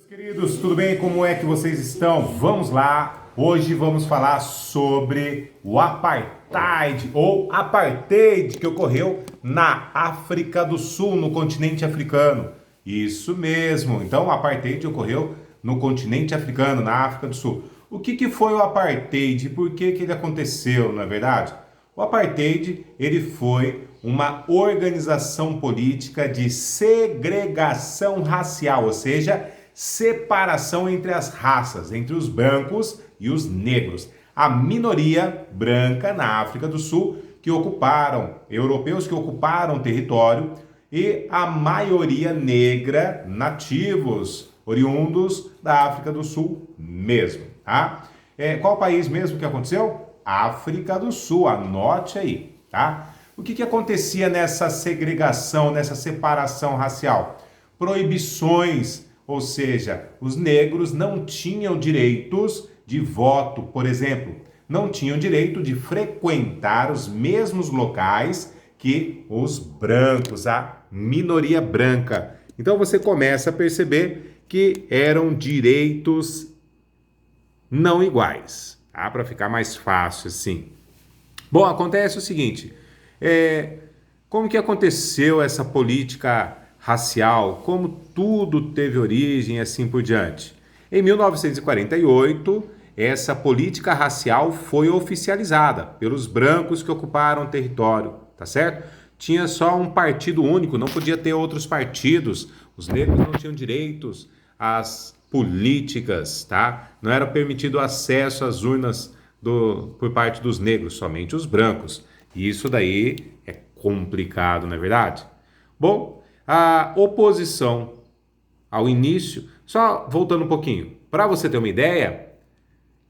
Queridos, tudo bem? Como é que vocês estão? Vamos lá! Hoje vamos falar sobre o apartheid ou apartheid que ocorreu na África do Sul, no continente africano. Isso mesmo! Então, o apartheid ocorreu no continente africano, na África do Sul. O que foi o apartheid e por que ele aconteceu, não é verdade? O apartheid, ele foi uma organização política de segregação racial, ou seja, separação entre as raças, entre os brancos e os negros. A minoria branca na África do Sul europeus que ocuparam território, e a maioria negra, nativos, oriundos da África do Sul mesmo, tá? Qual país mesmo que aconteceu? África do Sul, anote aí, tá? O que acontecia nessa segregação, nessa separação racial? Proibições, ou seja, os negros não tinham direitos de voto, por exemplo, não tinham direito de frequentar os mesmos locais que os brancos, a minoria branca. Então você começa a perceber que eram direitos não iguais, tá? Para ficar mais fácil assim. Bom, acontece o seguinte, como que aconteceu essa política racial, como tudo teve origem e assim por diante. Em 1948, essa política racial foi oficializada pelos brancos que ocuparam o território, tá certo? Tinha só um partido único, não podia ter outros partidos, os negros não tinham direitos às políticas, tá? Não era permitido acesso às urnas por parte dos negros, somente os brancos. E isso daí é complicado, não é verdade? Bom, a oposição ao início, só voltando um pouquinho, para você ter uma ideia,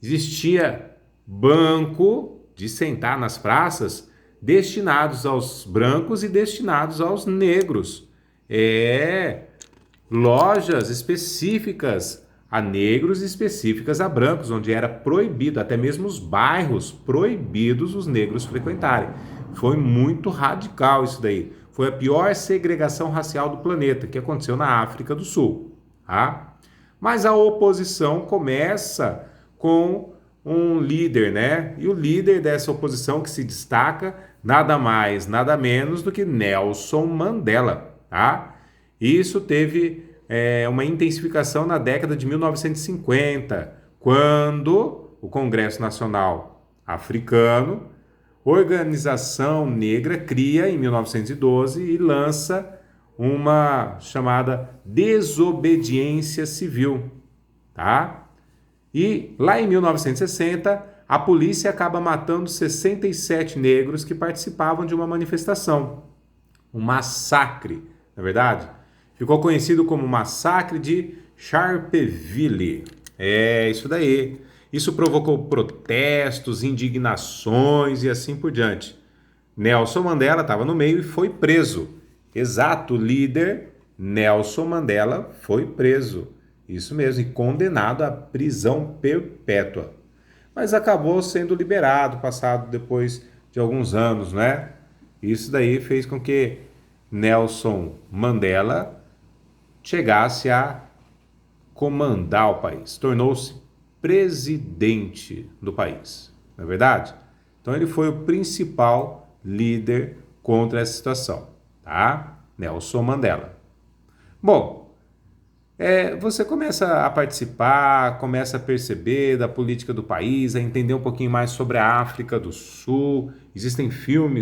existia banco de sentar nas praças destinados aos brancos e destinados aos negros. Lojas específicas a negros e específicas a brancos, onde era proibido, até mesmo os bairros proibidos os negros frequentarem. Foi muito radical isso daí. Foi a pior segregação racial do planeta, que aconteceu na África do Sul. Tá? Mas a oposição começa com um líder, né? E o líder dessa oposição que se destaca, nada mais, nada menos do que Nelson Mandela. Tá? Isso teve uma intensificação na década de 1950, quando o Congresso Nacional Africano, Organização Negra, cria em 1912 e lança uma chamada desobediência civil, tá? E lá em 1960, a polícia acaba matando 67 negros que participavam de uma manifestação, um massacre, na verdade. Ficou conhecido como Massacre de Sharpeville. Isso daí. Isso provocou protestos, indignações e assim por diante. Nelson Mandela estava no meio e foi preso. Exato, o líder Nelson Mandela foi preso. Isso mesmo, e condenado à prisão perpétua. Mas acabou sendo liberado, passado depois de alguns anos, né? Isso daí fez com que Nelson Mandela chegasse a comandar o país. Tornou-se presidente do país, não é verdade? Então ele foi o principal líder contra essa situação, tá? Nelson Mandela. Bom, você começa a participar, começa a perceber da política do país, a entender um pouquinho mais sobre a África do Sul. Existe filme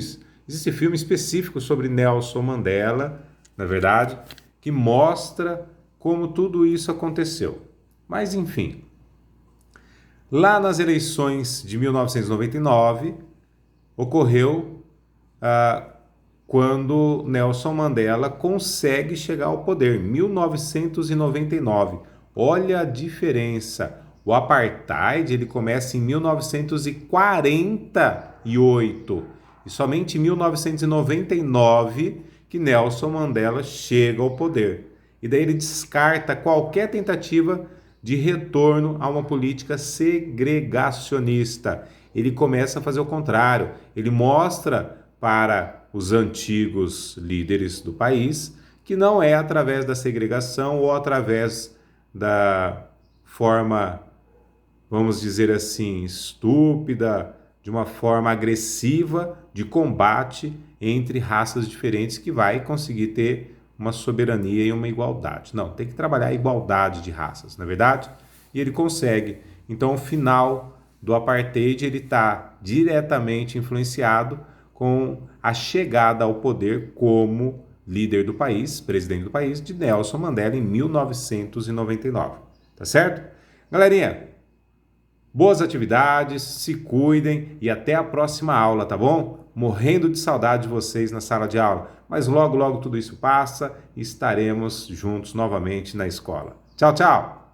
específico sobre Nelson Mandela, na verdade, que mostra como tudo isso aconteceu. Mas enfim, lá nas eleições de 1999, ocorreu quando Nelson Mandela consegue chegar ao poder, 1999. Olha a diferença. O apartheid ele começa em 1948 e somente em 1999 que Nelson Mandela chega ao poder. E daí ele descarta qualquer tentativa de retorno a uma política segregacionista. Ele começa a fazer o contrário. Ele mostra para os antigos líderes do país que não é através da segregação ou através da forma, vamos dizer assim, estúpida, de uma forma agressiva de combate entre raças diferentes que vai conseguir ter uma soberania e uma igualdade. Não, tem que trabalhar a igualdade de raças, não é verdade? E ele consegue. Então, o final do apartheid ele está diretamente influenciado com a chegada ao poder como líder do país, presidente do país, de Nelson Mandela em 1999. Tá certo? Galerinha, boas atividades, se cuidem e até a próxima aula, tá bom? Morrendo de saudade de vocês na sala de aula, mas logo, logo tudo isso passa e estaremos juntos novamente na escola. Tchau, tchau!